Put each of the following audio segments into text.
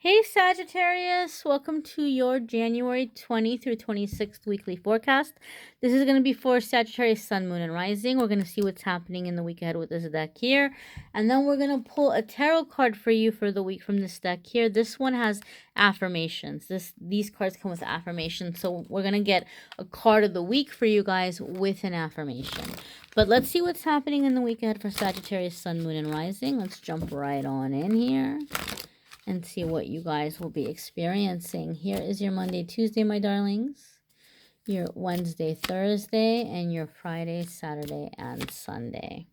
Hey Sagittarius, welcome to your January 20 through 26th weekly forecast. This is going to be for Sagittarius, Sun, Moon, and Rising. We're going to see what's happening in the week ahead with this deck here. And then we're going to pull a tarot card for you for the week from this deck here. This one has affirmations. These cards come with affirmations. So we're going to get a card of the week for you guys with an affirmation. But let's see what's happening in the week ahead for Sagittarius, Sun, Moon, and Rising. Let's jump right on in here and see what you guys will be experiencing. Here is your Monday, Tuesday, my darlings, your Wednesday, Thursday, and your Friday, Saturday, and Sunday.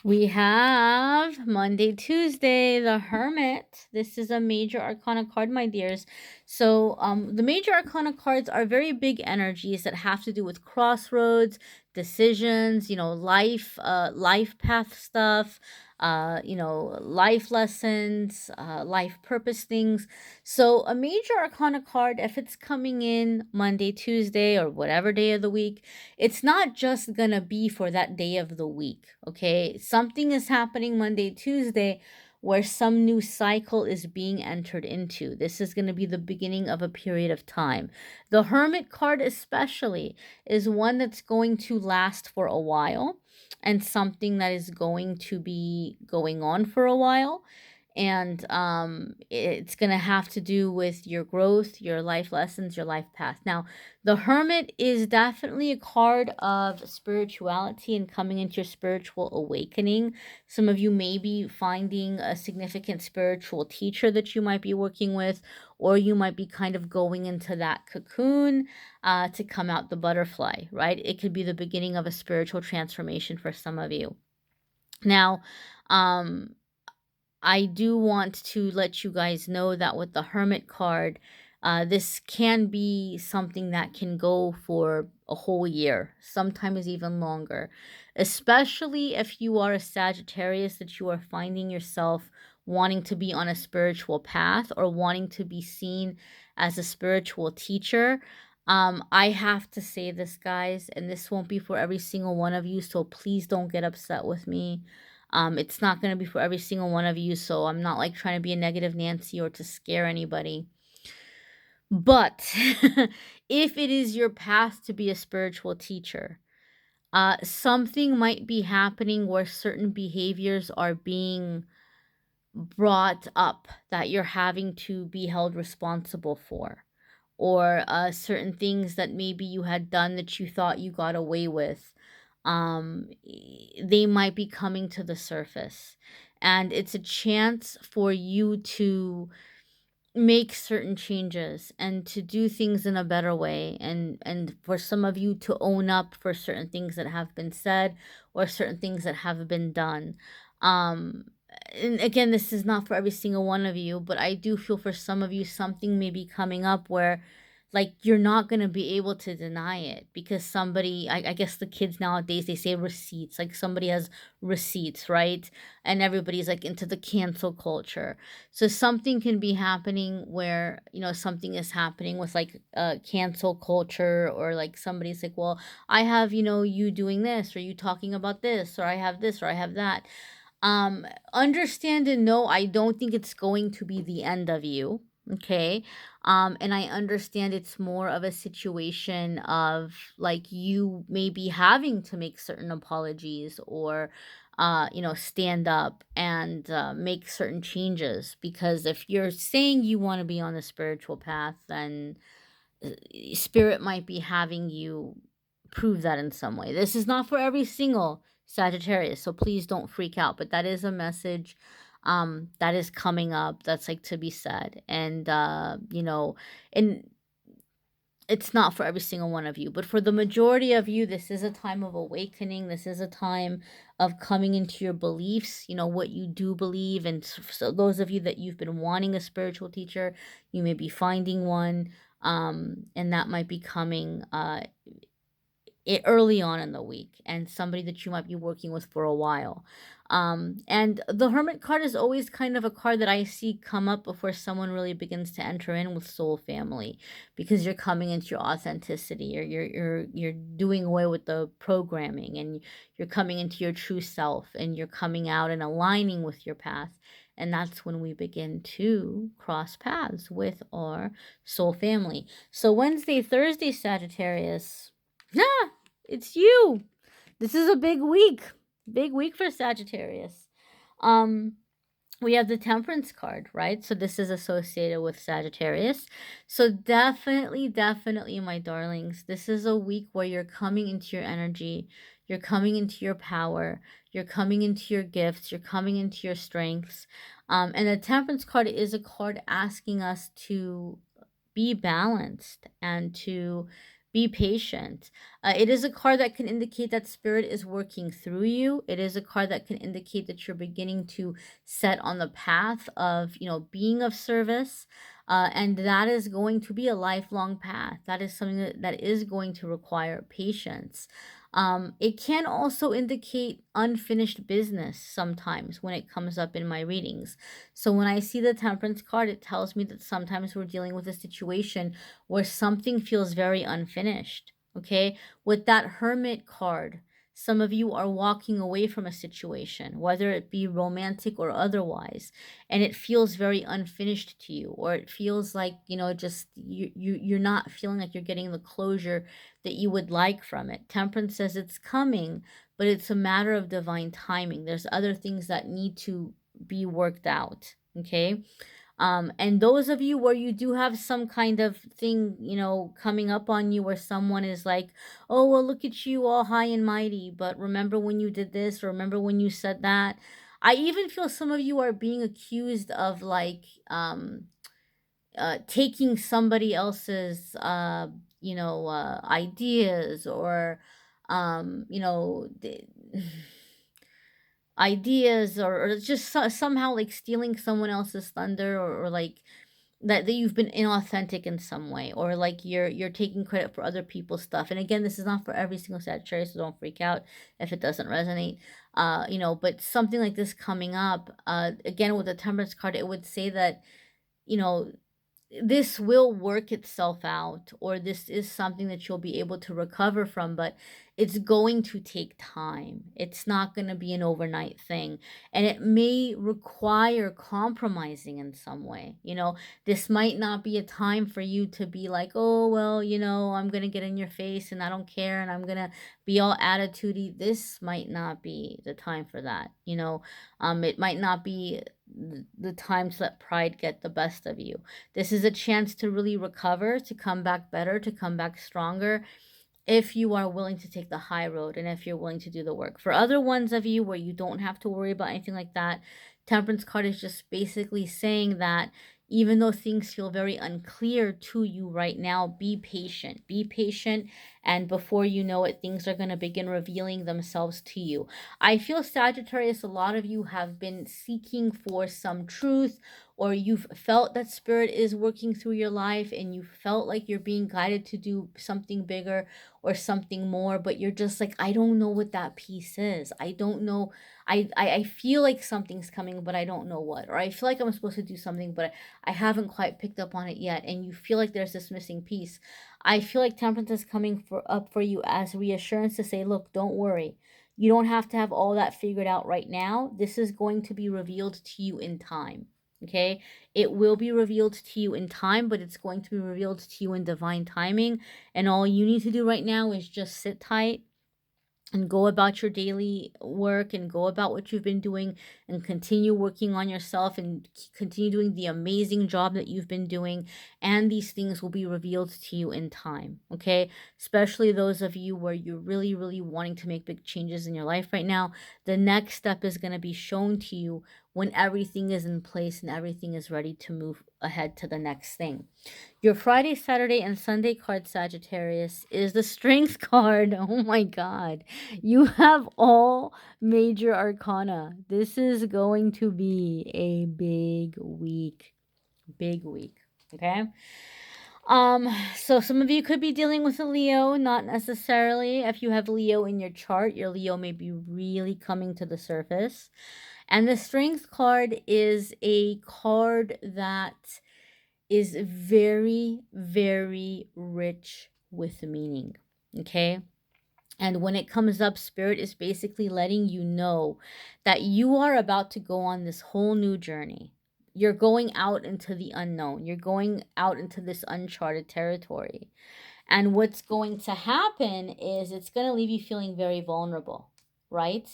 We have Monday, Tuesday, the Hermit. This is a major arcana card, my dears. So the major arcana cards are very big energies that have to do with crossroads, decisions, life path stuff, life lessons, life purpose things. So a major arcana card, if it's coming in Monday, Tuesday, or whatever day of the week, it's not just gonna be for that day of the week, okay? Something is happening Monday, Tuesday, where some new cycle is being entered into. This is going to be the beginning of a period of time. The Hermit card especially is one that's going to last for a while and something that is going to be going on for a while. And it's going to have to do with your growth, your life lessons, your life path. Now, the Hermit is definitely a card of spirituality and coming into your spiritual awakening. Some of you may be finding a significant spiritual teacher that you might be working with, or you might be kind of going into that cocoon to come out the butterfly, right? It could be the beginning of a spiritual transformation for some of you. Now, I do want to let you guys know that with the Hermit card, this can be something that can go for a whole year, sometimes even longer, especially if you are a Sagittarius, that you are finding yourself wanting to be on a spiritual path or wanting to be seen as a spiritual teacher. I have to say this, guys, and this won't be for every single one of you, so please don't get upset with me. It's not going to be for every single one of you, so I'm not like trying to be a negative Nancy or to scare anybody. But if it is your path to be a spiritual teacher, something might be happening where certain behaviors are being brought up that you're having to be held responsible for, or certain things that maybe you had done that you thought you got away with. They might be coming to the surface, and it's a chance for you to make certain changes and to do things in a better way, and for some of you to own up for certain things that have been said or certain things that have been done. And again, this is not for every single one of you, but I do feel for some of you something may be coming up where like you're not going to be able to deny it because somebody, I guess the kids nowadays, they say receipts, like somebody has receipts, right? And everybody's like into the cancel culture. So something can be happening where, something is happening with like cancel culture, or like somebody's like, well, I have, you doing this, or you talking about this, or I have this, or I have that. Understand and know, I don't think it's going to be the end of you. Okay. And I understand it's more of a situation of like you may be having to make certain apologies, or stand up and make certain changes, because if you're saying you want to be on the spiritual path, then spirit might be having you prove that in some way. This is not for every single Sagittarius, so please don't freak out, but that is a message that is coming up that's like to be said. And and it's not for every single one of you, but for the majority of you, this is a time of awakening. This is a time of coming into your beliefs, what you do believe. And so those of you that you've been wanting a spiritual teacher, you may be finding one, and that might be coming early on in the week, and somebody that you might be working with for a while. And the Hermit card is always kind of a card that I see come up before someone really begins to enter in with soul family, because you're coming into your authenticity. You're doing away with the programming, and you're coming into your true self, and you're coming out and aligning with your path. And that's when we begin to cross paths with our soul family. So Wednesday, Thursday, Sagittarius. Yeah, it's you. This is a big week. Big week for Sagittarius. Um, we have the Temperance card, right? So this is associated with Sagittarius. So definitely, my darlings, this is a week where you're coming into your energy, you're coming into your power, you're coming into your gifts, you're coming into your strengths. And the Temperance card is a card asking us to be balanced and to be patient. It is a card that can indicate that spirit is working through you. It is a card that can indicate that you're beginning to set on the path of, being of service. And that is going to be a lifelong path. That is something that is going to require patience. It can also indicate unfinished business sometimes when it comes up in my readings. So when I see the Temperance card, it tells me that sometimes we're dealing with a situation where something feels very unfinished. Okay. With that Hermit card, some of you are walking away from a situation, whether it be romantic or otherwise, and it feels very unfinished to you, or it feels like, just you're not feeling like you're getting the closure that you would like from it. Temperance says it's coming, but it's a matter of divine timing. There's other things that need to be worked out. Okay. And those of you where you do have some kind of thing, coming up on you, where someone is like, oh, well, look at you all high and mighty, but remember when you did this, or remember when you said that. I even feel some of you are being accused of like, taking somebody else's, ideas, or, ideas, or just somehow like stealing someone else's thunder, or like that you've been inauthentic in some way, or like you're taking credit for other people's stuff. And again, this is not for every single Sagittarius, so don't freak out if it doesn't resonate. But something like this coming up, again, with the Temperance card, it would say that, you know this will work itself out, or this is something that you'll be able to recover from, but it's going to take time. It's not going to be an overnight thing, and it may require compromising in some way. This might not be a time for you to be like, oh, well, I'm going to get in your face and I don't care and I'm going to be all attitudey. This might not be the time for that. It might not be the time to let pride get the best of you. This is a chance to really recover, to come back better, to come back stronger, if you are willing to take the high road and if you're willing to do the work. For other ones of you where you don't have to worry about anything like that, Temperance card is just basically saying that even though things feel very unclear to you right now, be patient. Be patient, and before you know it, things are going to begin revealing themselves to you. I feel, Sagittarius, a lot of you have been seeking for some truth, or you've felt that spirit is working through your life and you felt like you're being guided to do something bigger or something more, but you're just like, I don't know what that piece is. I don't know. I feel like something's coming, but I don't know what. Or I feel like I'm supposed to do something, but I haven't quite picked up on it yet. And you feel like there's this missing piece. I feel like Temperance is coming up for you as reassurance to say, look, don't worry. You don't have to have all that figured out right now. This is going to be revealed to you in time. Okay? It will be revealed to you in time, but it's going to be revealed to you in divine timing. And all you need to do right now is just sit tight and go about your daily work and go about what you've been doing and continue working on yourself and continue doing the amazing job that you've been doing. And these things will be revealed to you in time. Okay. Especially those of you where you're really, really wanting to make big changes in your life right now. The next step is going to be shown to you when everything is in place and everything is ready to move ahead to the next thing. Your Friday, Saturday, and Sunday card, Sagittarius, is the Strength card. Oh my God. You have all major arcana. This is going to be a big week. Big week. Okay? So some of you could be dealing with a Leo, not necessarily. If you have Leo in your chart, your Leo may be really coming to the surface. And the Strength card is a card that is very, very rich with meaning. Okay? And when it comes up, Spirit is basically letting you know that you are about to go on this whole new journey. You're going out into the unknown. You're going out into this uncharted territory. And what's going to happen is it's going to leave you feeling very vulnerable, right?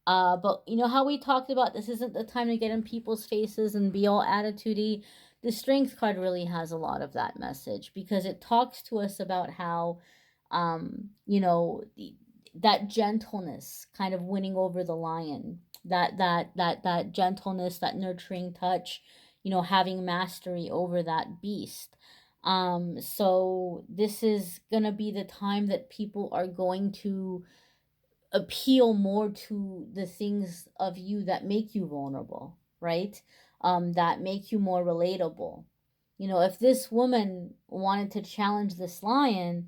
But you know how we talked about this isn't the time to get in people's faces and be all attitudey. The Strength card really has a lot of that message because it talks to us about how, you know, that gentleness kind of winning over the lion, that gentleness, that nurturing touch, you know, having mastery over that beast. So this is gonna be the time that people are going to appeal more to the things of you that make you vulnerable, right? That make you more relatable. You know, if this woman wanted to challenge this lion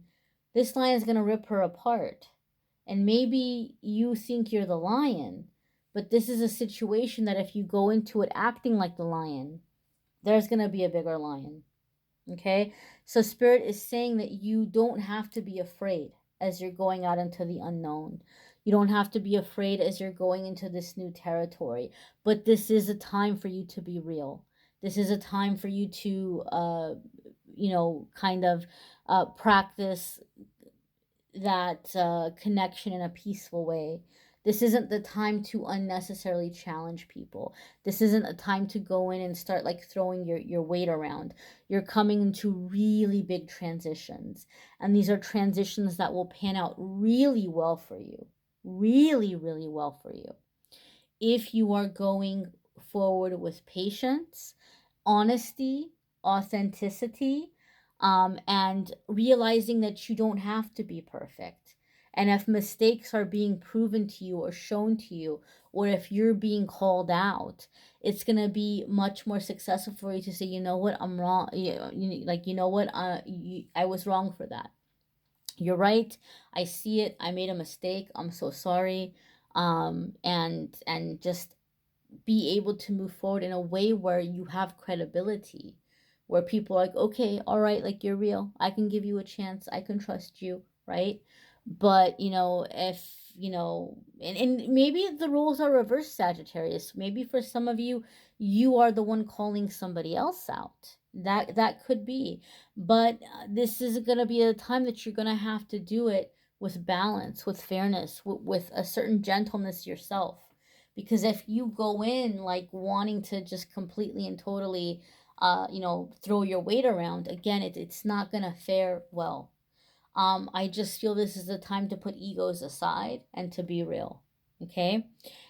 is going to rip her apart. And maybe you think you're the lion, but this is a situation that if you go into it acting like the lion, there's going to be a bigger lion. Okay? So Spirit is saying that you don't have to be afraid as you're going out into the unknown. You don't have to be afraid as you're going into this new territory. But this is a time for you to be real. This is a time for you to, you know, kind of practice that connection in a peaceful way. This isn't the time to unnecessarily challenge people. This isn't a time to go in and start like throwing your weight around. You're coming into really big transitions. And these are transitions that will pan out really well for you. Really, really well for you. If you are going forward with patience, honesty, authenticity, and realizing that you don't have to be perfect. And if mistakes are being proven to you or shown to you, or if you're being called out, it's going to be much more successful for you to say, you know what, I'm wrong. You know what, I was wrong for that. You're right. I see it. I made a mistake. I'm so sorry. And just be able to move forward in a way where you have credibility, where people are like, okay, all right, like you're real. I can give you a chance. I can trust you, right? But, you know, if, you know, and maybe the roles are reversed, Sagittarius. Maybe for some of you, you are the one calling somebody else out. That could be. But this is going to be a time that you're going to have to do it with balance, with fairness, with a certain gentleness yourself, because if you go in like wanting to just completely and totally you know, throw your weight around, again, it's not gonna fare well. I just feel this is the time to put egos aside and to be real. Okay?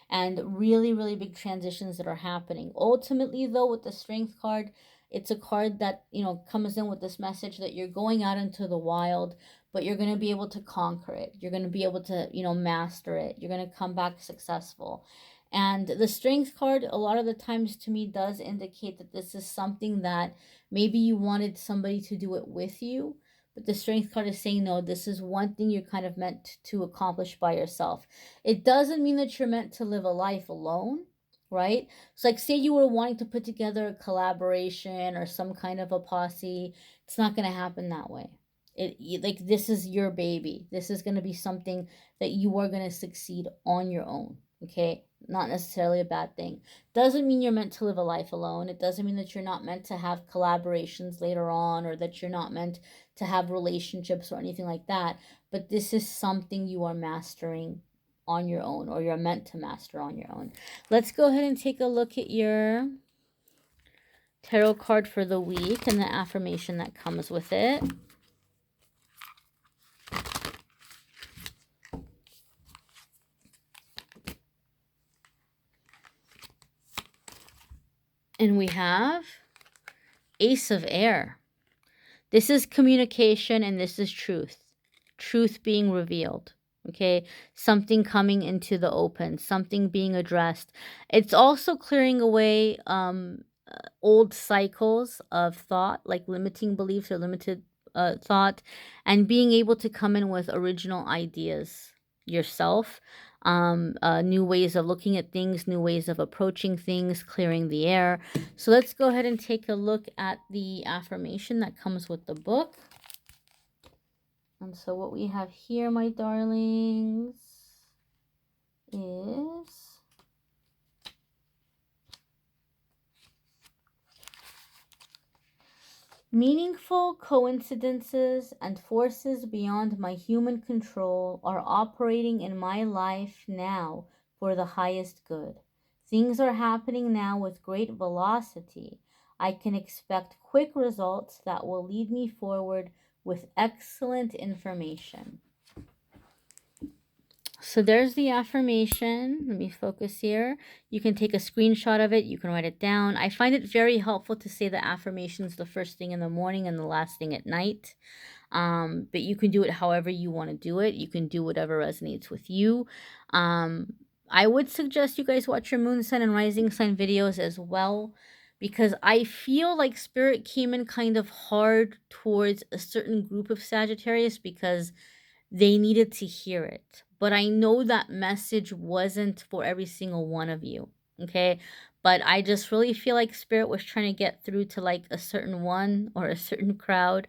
And really, really big transitions that are happening. Ultimately, though, with the Strength card, it's a card that, you know, comes in with this message that you're going out into the wild, but you're going to be able to conquer it. You're going to be able to, you know, master it. You're going to come back successful. And the Strength card, a lot of the times to me, does indicate that this is something that maybe you wanted somebody to do it with you, but the Strength card is saying, no, this is one thing you're kind of meant to accomplish by yourself. It doesn't mean that you're meant to live a life alone, right? So, like, say you were wanting to put together a collaboration or some kind of a posse, it's not going to happen that way. Like, this is your baby. This is going to be something that you are going to succeed on your own, okay? Not necessarily a bad thing. Doesn't mean you're meant to live a life alone. It doesn't mean that you're not meant to have collaborations later on, or that you're not meant to have relationships or anything like that. But this is something you are mastering on your own, or you're meant to master on your own. Let's go ahead and take a look at your tarot card for the week and the affirmation that comes with it. And we have Ace of Air. This is communication and this is truth. Truth being revealed. Okay, something coming into the open, something being addressed. It's also clearing away old cycles of thought, like limiting beliefs or limited thought, and being able to come in with original ideas yourself, new ways of looking at things, new ways of approaching things, clearing the air. So let's go ahead and take a look at the affirmation that comes with the book. And so what we have here, my darlings, is meaningful coincidences and forces beyond my human control are operating in my life now for the highest good. Things are happening now with great velocity. I can expect quick results that will lead me forward with excellent information. So there's the affirmation. Let me focus here. You can take a screenshot of it. You can write it down. I find it very helpful to say the affirmations the first thing in the morning and the last thing at night. But you can do it however you want to do it. You can do whatever resonates with you. I would suggest you guys watch your moon sign and rising sign videos as well, because I feel like spirit came in kind of hard towards a certain group of Sagittarius because they needed to hear it. But I know that message wasn't for every single one of you. Okay. But I just really feel like spirit was trying to get through to like a certain one or a certain crowd.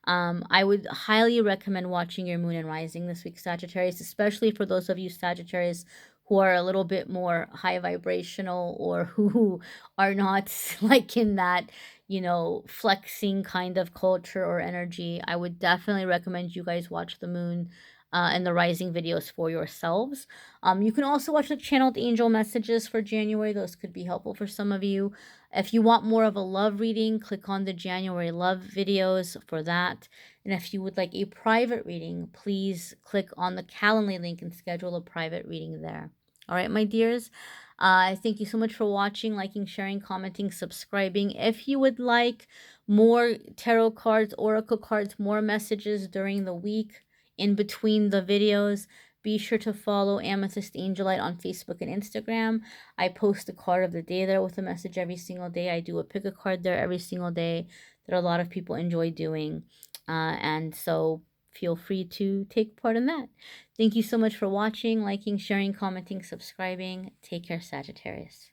I would highly recommend watching your moon and rising this week, Sagittarius, especially for those of you Sagittarius who are a little bit more high vibrational or who are not like in that, flexing kind of culture or energy. I would definitely recommend you guys watch the moon and the rising videos for yourselves. You can also watch the channeled angel messages for January. Those could be helpful for some of you. If you want more of a love reading, click on the January love videos for that. And if you would like a private reading, please click on the Calendly link and schedule a private reading there. All right, my dears. Thank you so much for watching, liking, sharing, commenting, subscribing. If you would like more tarot cards, oracle cards, more messages during the week, in between the videos, be sure to follow Amethyst Angellight on Facebook and Instagram. I post a card of the day there with a message every single day. I do a pick a card there every single day that a lot of people enjoy doing. And so feel free to take part in that. Thank you so much for watching, liking, sharing, commenting, subscribing. Take care, Sagittarius.